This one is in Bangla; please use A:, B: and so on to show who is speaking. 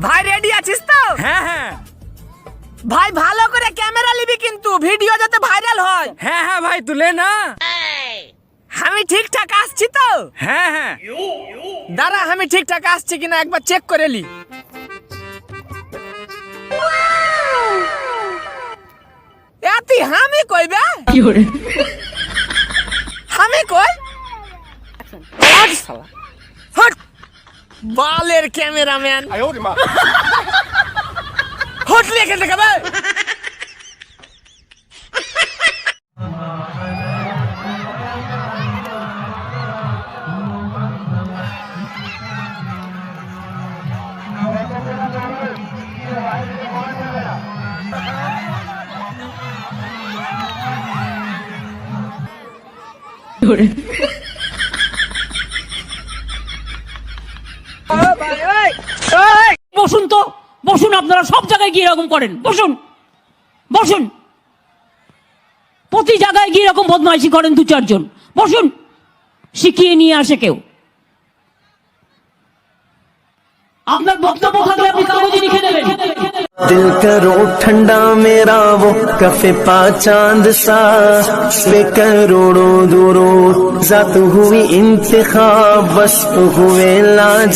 A: ভাই রেডি আছিস তো?
B: হ্যাঁ হ্যাঁ
A: ভাই ভালো করে ক্যামেরা নিবি কিন্তু ভিডিও যাতে ভাইরাল হয়।
B: হ্যাঁ হ্যাঁ ভাই তুলে না।
A: আমি ঠিকঠাক আসছি তো?
B: হ্যাঁ হ্যাঁ
A: দাঁড়া আমি ঠিকঠাক আসছি কিনা একবার চেক করে লি। এতি আমি কইবে আমি কই হট শালা, হট বালের ক্যামেরাম্যান হট লিখে দেখাবে।
C: বসুন তো, বসুন। আপনারা সব জায়গায় গিয়ে এরকম করেন, বসুন বসুন। প্রতি জায়গায় গিয়ে এরকম বদমাইশি করেন দু চারজন, বসুন। শিখিয়ে নিয়ে আসে কেউ। আপনার বক্তব্য থাকলে আপনি কাগজে লিখে দেবেন।
D: दिल करो ठंडा मेरा वो कफे पा चांद सा वे करोड़ों दूरों जात हुई इंतखाब बस हुए लाज